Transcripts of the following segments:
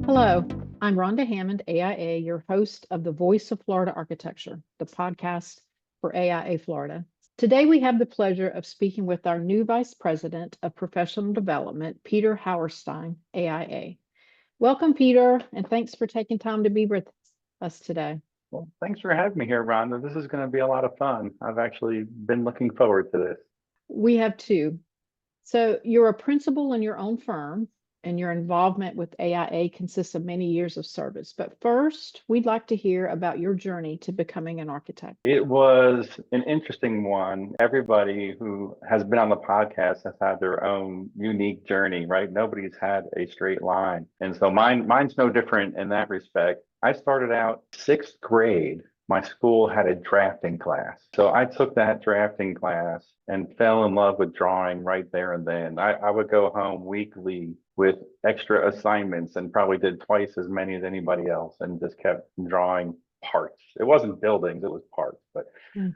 Hello, I'm Rhonda Hammond, AIA, your host of the Voice of Florida Architecture, the podcast for AIA Florida. Today, we have the pleasure of speaking with our new Vice President of Professional Development, Peter Hauerstein, AIA. Welcome, Peter, and thanks for taking time to be with us today. Well, thanks for having me here, Rhonda. This is going to be a lot of fun. I've actually been looking forward to this. We have two. So, you're a principal in your own firm, and your involvement with AIA consists of many years of service. But first, we'd like to hear about your journey to becoming an architect. It was an interesting one. Everybody who has been on the podcast has had their own unique journey, right? Nobody's had a straight line. And so mine's no different in that respect. I started out sixth grade. My school had a drafting class. So I took that drafting class and fell in love with drawing right there and then. I would go home weekly with extra assignments and probably did twice as many as anybody else and just kept drawing parts. It wasn't buildings, it was parts. But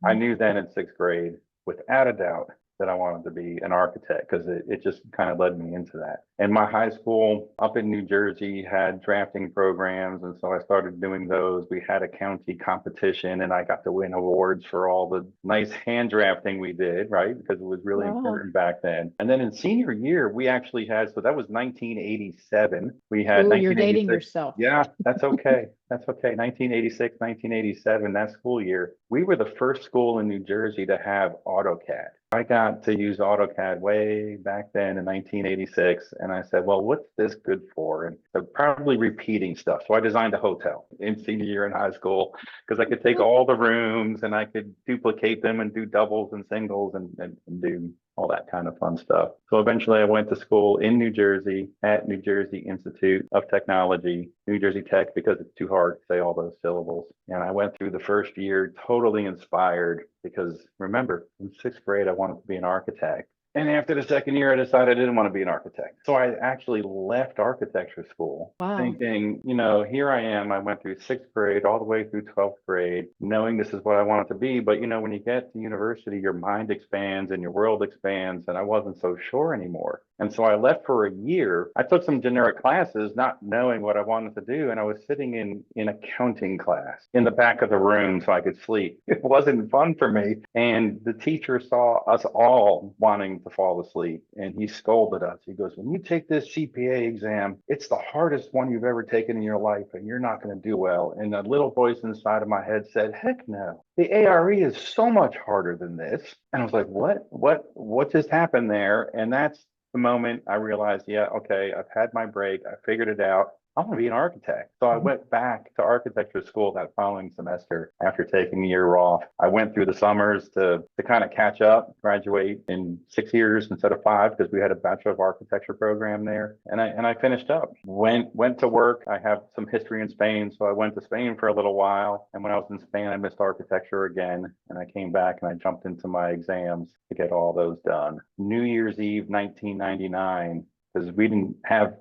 I knew then in sixth grade, without a doubt, that I wanted to be an architect because it just kind of led me into that. And my high school up in New Jersey had drafting programs. And so I started doing those. We had a county competition and I got to win awards for all the nice hand drafting we did, right? Because it was really important back then. And then in senior year, we actually had, so that was 1987. We had You're dating yourself. Yeah, that's okay. That's okay. 1986, 1987, that school year, we were the first school in New Jersey to have AutoCAD. I got to use AutoCAD way back then in 1986. And I said, well, what's this good for? And so probably repeating stuff. So I designed a hotel in senior year in high school because I could take all the rooms and I could duplicate them and do doubles and singles and do all that kind of fun stuff. So eventually I went to school in New Jersey at New Jersey Institute of Technology, New Jersey Tech, because it's too hard to say all those syllables. And I went through the first year totally inspired because remember, in sixth grade, I wanted to be an architect. And after the second year, I decided I didn't want to be an architect. So I actually left architecture school thinking, here I am. I went through sixth grade all the way through 12th grade, knowing this is what I wanted to be. But, when you get to university, your mind expands and your world expands. And I wasn't so sure anymore. And so I left for a year. I took some generic classes, not knowing what I wanted to do. And I was sitting in accounting class in the back of the room so I could sleep. It wasn't fun for me. And the teacher saw us all wanting to fall asleep. And he scolded us. He goes, when you take this CPA exam, it's the hardest one you've ever taken in your life. And you're not going to do well. And a little voice inside of my head said, heck no. The ARE is so much harder than this. And I was like, what just happened there? And that's the moment I realized, yeah, okay, I've had my break. I figured it out. I want to be an architect. So I went back to architecture school that following semester after taking a year off. I went through the summers to kind of catch up, graduate in 6 years instead of 5 because we had a Bachelor of Architecture program there. And I finished up. Went to work. I have some history in Spain, so I went to Spain for a little while. And when I was in Spain, I missed architecture again. And I came back and I jumped into my exams to get all those done. New Year's Eve, 1999. Because we didn't have,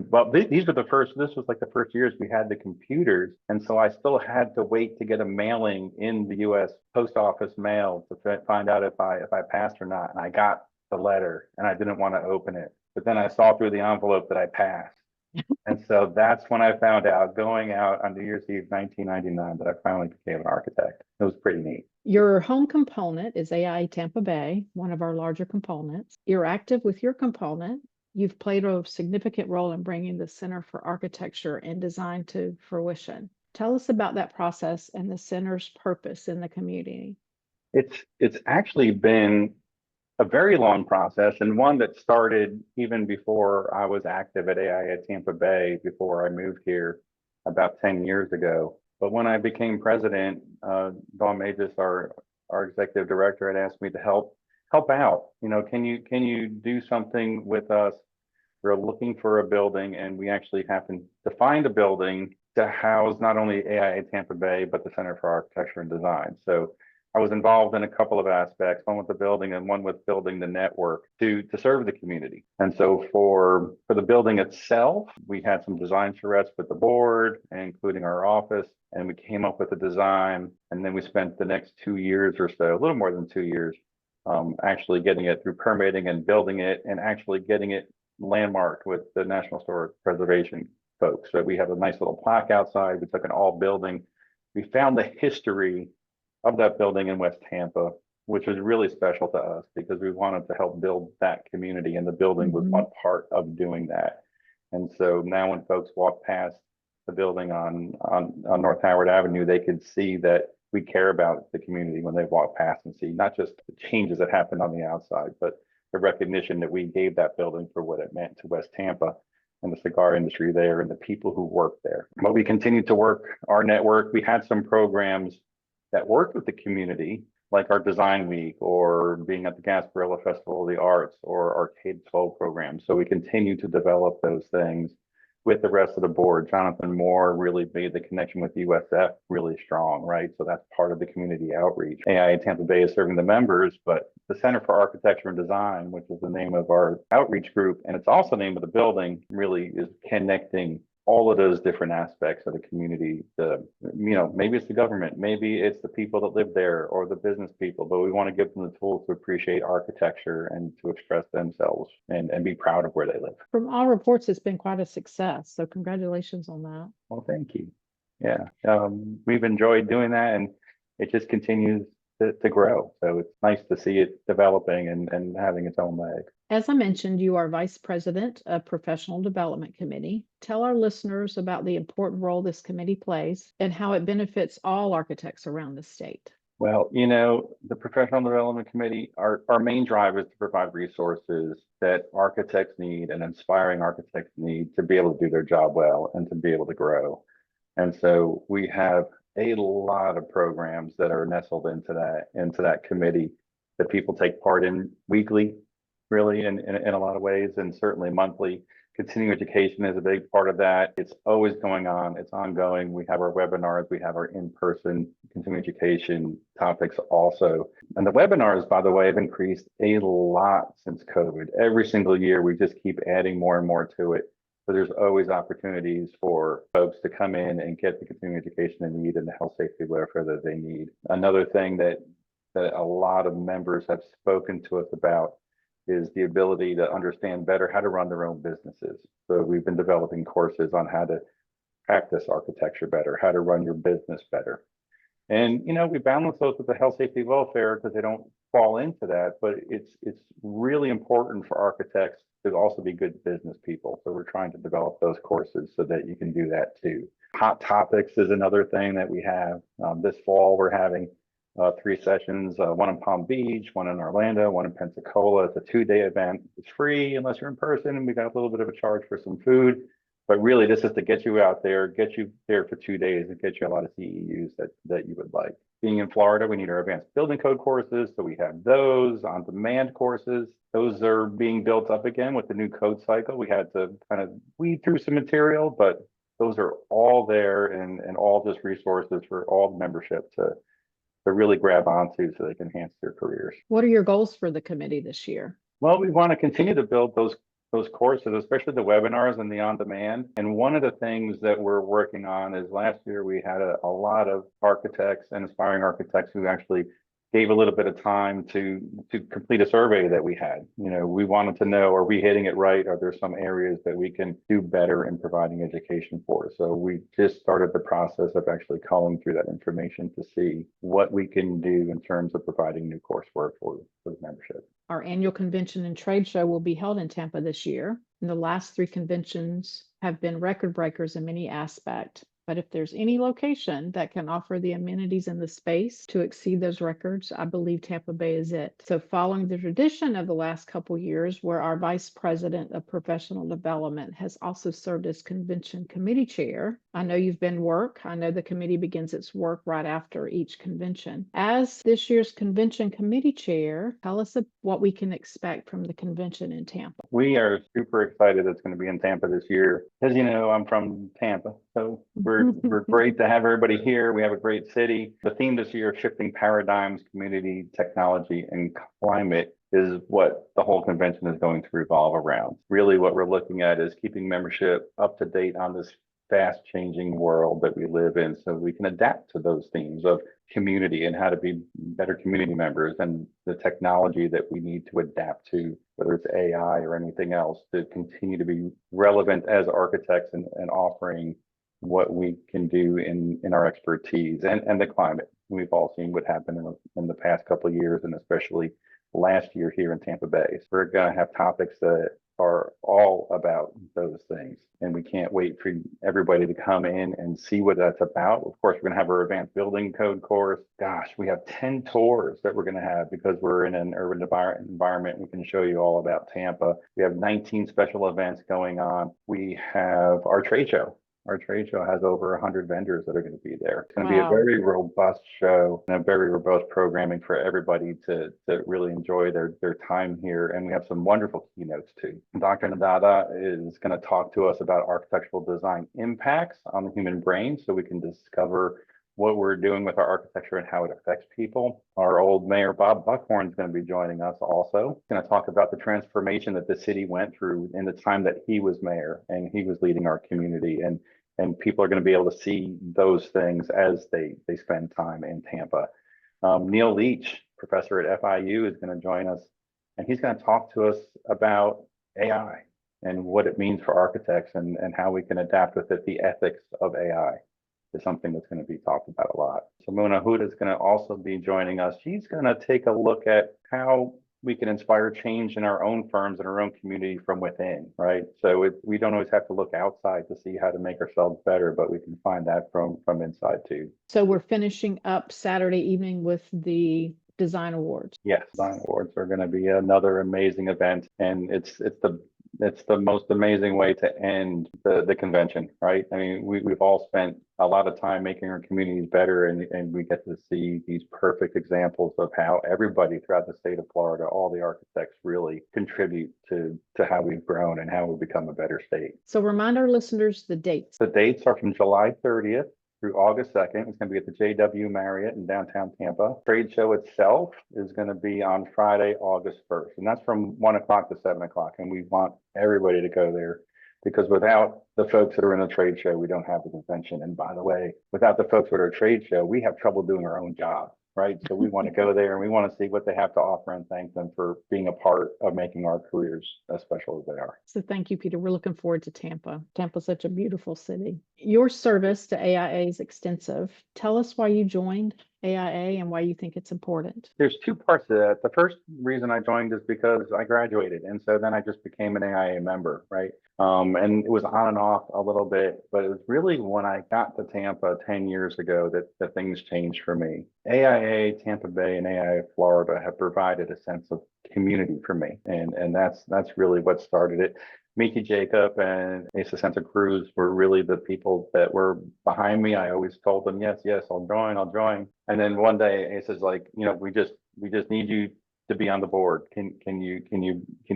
well, these were this was like the first years we had the computers. And so I still had to wait to get a mailing in the US post office mail to find out if I passed or not. And I got the letter and I didn't want to open it. But then I saw through the envelope that I passed. And so that's when I found out going out on New Year's Eve, 1999, that I finally became an architect. It was pretty neat. Your home component is AIA Tampa Bay, one of our larger components. You're active with your component. You've played a significant role in bringing the Center for Architecture and Design to fruition. Tell us about that process and the center's purpose in the community. It's actually been a very long process and one that started even before I was active at AIA Tampa Bay, before I moved here about 10 years ago. But when I became president, Dawn Magis, our executive director, had asked me to help out. Can you do something with us? We're looking for a building, and we actually happened to find a building to house not only AIA Tampa Bay, but the Center for Architecture and Design. So I was involved in a couple of aspects, one with the building and one with building the network to serve the community. And so for the building itself, we had some design charrettes with the board, including our office, and we came up with a design. And then we spent the next 2 years or so, a little more than 2 years, actually getting it through permitting and building it and actually getting it landmarked with the National Historic Preservation folks. So we have a nice little plaque outside. We took an all building. We found the history of that building in West Tampa, which was really special to us because we wanted to help build that community, and the building was one part of doing that. And so now when folks walk past the building on North Howard Avenue, they could see that we care about the community when they walk past and see not just the changes that happened on the outside, but the recognition that we gave that building for what it meant to West Tampa and the cigar industry there and the people who work there. But we continued to work our network. We had some programs that worked with the community, like our Design Week or being at the Gasparilla Festival of the Arts or our K-12 programs. So we continue to develop those things with the rest of the board. Jonathan Moore really made the connection with USF really strong, right? So that's part of the community outreach. AIA Tampa Bay is serving the members, but the Center for Architecture and Design, which is the name of our outreach group, and it's also the name of the building, really is connecting all of those different aspects of the community. Maybe it's the government, maybe it's the people that live there or the business people, but we want to give them the tools to appreciate architecture and to express themselves and be proud of where they live. From all reports, it's been quite a success. So congratulations on that. Well, thank you. Yeah, we've enjoyed doing that, and it just continues to grow. So it's nice to see it developing and having its own leg. As I mentioned, you are Vice President of Professional Development Committee. Tell our listeners about the important role this committee plays and how it benefits all architects around the state. Well, the Professional Development Committee, our main drive is to provide resources that architects need and inspiring architects need to be able to do their job well and to be able to grow. And so we have a lot of programs that are nestled into that committee that people take part in weekly, really in a lot of ways, and certainly monthly. Continuing education is a big part of that. It's always going on. It's ongoing. We have our webinars. We have our in-person continuing education topics also. And the webinars, by the way, have increased a lot since COVID. Every single year, we just keep adding more and more to it. So there's always opportunities for folks to come in and get the continuing education they need and the health, safety, welfare that they need. Another thing that a lot of members have spoken to us about is the ability to understand better how to run their own businesses. So we've been developing courses on how to practice architecture better, how to run your business better. And, we balance those with the health, safety, welfare because they don't fall into that, but it's really important for architects to also be good business people. So we're trying to develop those courses so that you can do that too. Hot topics is another thing that we have. This fall, we're having 3 sessions, one in Palm Beach, one in Orlando, one in Pensacola. It's a 2-day event. It's free unless you're in person, and we got a little bit of a charge for some food. But really, this is to get you out there, get you there for 2 days, and get you a lot of CEUs that you would like. Being in Florida, we need our advanced building code courses, so we have those on-demand courses. Those are being built up again with the new code cycle. We had to kind of weed through some material, but those are all there and all just resources for all the membership to really grab onto so they can enhance their careers. What are your goals for the committee this year? Well, we want to continue to build those courses, especially the webinars and the on-demand. And one of the things that we're working on is last year we had a lot of architects and aspiring architects who actually gave a little bit of time to complete a survey that we had. We wanted to know, are we hitting it right? Are there some areas that we can do better in providing education for? So we just started the process of actually calling through that information to see what we can do in terms of providing new coursework for the membership. Our annual convention and trade show will be held in Tampa this year. And the last 3 conventions have been record breakers in many aspects. But if there's any location that can offer the amenities in the space to exceed those records, I believe Tampa Bay is it. So following the tradition of the last couple years, where our Vice President of Professional Development has also served as Convention Committee Chair, I know you've been work. I know the committee begins its work right after each convention. As this year's Convention Committee Chair, tell us what we can expect from the convention in Tampa. We are super excited it's going to be in Tampa this year. As you know, I'm from Tampa, so we're great to have everybody here. We have a great city. The theme this year, Shifting Paradigms, Community, Technology, and Climate, is what the whole convention is going to revolve around. Really what we're looking at is keeping membership up to date on this fast changing world that we live in, so we can adapt to those themes of community and how to be better community members, and the technology that we need to adapt to, whether it's AI or anything else, to continue to be relevant as architects and offering what we can do in our expertise, and the climate. We've all seen what happened in the past couple of years, and especially last year here in Tampa Bay. So we're going to have topics that are all about those things, and we can't wait for everybody to come in and see what that's about. Of course, we're going to have our advanced building code course. Gosh, we have 10 tours that we're going to have because we're in an urban environment. We can show you all about Tampa. We have 19 special events going on. We have our trade show. Our trade show has over 100 vendors that are going to be there. It's going to be a very robust show and a very robust programming for everybody to really enjoy their time here. And we have some wonderful keynotes too. Dr. Nadada is going to talk to us about architectural design impacts on the human brain, so we can discover what we're doing with our architecture and how it affects people. Our old mayor, Bob Buckhorn, is going to be joining us also. He's going to talk about the transformation that the city went through in the time that he was mayor and he was leading our community. And people are going to be able to see those things as they spend time in Tampa. Neil Leach, professor at FIU, is going to join us, and he's going to talk to us about AI and what it means for architects and how we can adapt with it. The ethics of AI is something that's going to be talked about a lot. Simona Huda is going to also be joining us. She's going to take a look at how we can inspire change in our own firms and our own community from within, right? So we don't always have to look outside to see how to make ourselves better, but we can find that from inside too. So we're finishing up Saturday evening with the Design Awards. Yes, Design Awards are going to be another amazing event, and it's the most amazing way to end the convention, right? I mean, we've all spent a lot of time making our communities better, and we get to see these perfect examples of how everybody throughout the state of Florida, all the architects, really contribute to how we've grown and how we've become a better state. So remind our listeners the dates. The dates are from July 30th through August 2nd. It's going to be at the JW Marriott in downtown Tampa. Trade show itself is going to be on Friday, August 1st, and that's from 1 o'clock to 7 o'clock. And we want everybody to go there, because without the folks that are in the trade show, we don't have the convention. And by the way, without the folks at our trade show, we have trouble doing our own job, right? So we want to go there and we want to see what they have to offer and thank them for being a part of making our careers as special as they are. So thank you, Peter. We're looking forward to Tampa. Tampa's such a beautiful city. Your service to AIA is extensive. Tell us why you joined AIA and why you think it's important. There's two parts to that. The first reason I joined is because I graduated, and so then I just became an AIA member, right? And it was on and off a little bit, but it was really when I got to Tampa 10 years ago that things changed for me. AIA Tampa Bay and AIA Florida have provided a sense of community for me, and that's really what started it. Mickey Jacob and Asa Santa Cruz were really the people that were behind me. I always told them, yes, I'll join. And then one day Asa's like, we just need you to be on the board. Can you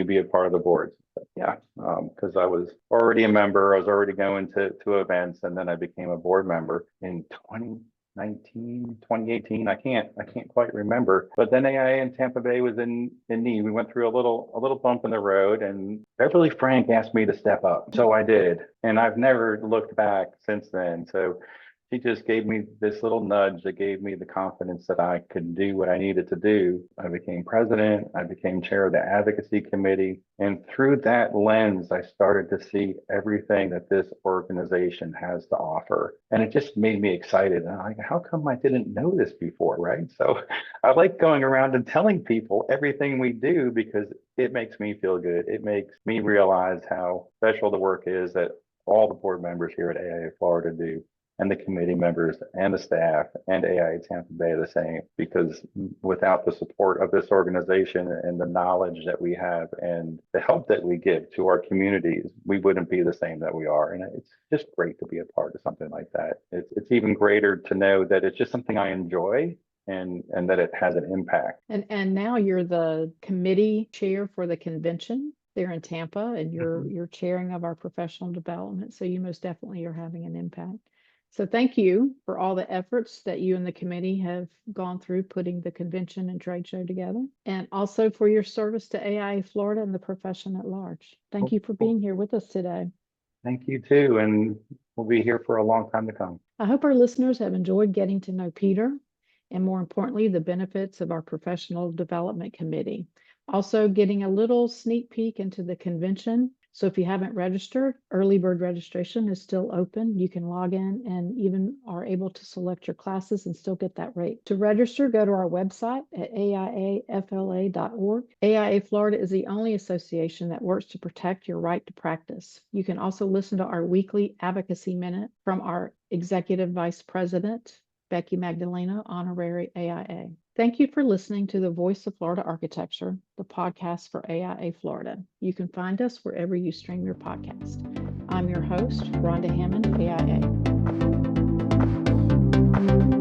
be a part of the board? Yeah, because I was already a member. I was already going to events, and then I became a board member in 2018. I can't quite remember. But then AIA in Tampa Bay was in need. We went through a little bump in the road, and Beverly Frank asked me to step up. So I did. And I've never looked back since then. So she just gave me this little nudge that gave me the confidence that I could do what I needed to do. I became president. I became chair of the advocacy committee. And through that lens, I started to see everything that this organization has to offer. And it just made me excited. And I'm like, how come I didn't know this before, right? So I like going around and telling people everything we do, because it makes me feel good. It makes me realize how special the work is that all the board members here at AIA Florida do, and the committee members and the staff and AIA Tampa Bay the same, because without the support of this organization and the knowledge that we have and the help that we give to our communities, we wouldn't be the same that we are. And it's just great to be a part of something like that. It's even greater to know that it's just something I enjoy, and that it has an impact. And now you're the committee chair for the convention there in Tampa, and you're chairing of our professional development. So you most definitely are having an impact. So thank you for all the efforts that you and the committee have gone through putting the convention and trade show together, and also for your service to AIA Florida and the profession at large. Thank you for being here with us today. Thank you too. And will be here for a long time to come. I hope our listeners have enjoyed getting to know Peter and, more importantly, the benefits of our Professional Development Committee. Also, getting a little sneak peek into the convention. So if you haven't registered, early bird registration is still open. You can log in and even are able to select your classes and still get that rate. To register, go to our website at aiafla.org. AIA Florida is the only association that works to protect your right to practice. You can also listen to our weekly advocacy minute from our Executive Vice President, Becky Magdalena, Honorary AIA. Thank you for listening to the Voice of Florida Architecture, the podcast for AIA Florida. You can find us wherever you stream your podcast. I'm your host, Rhonda Hammond, AIA.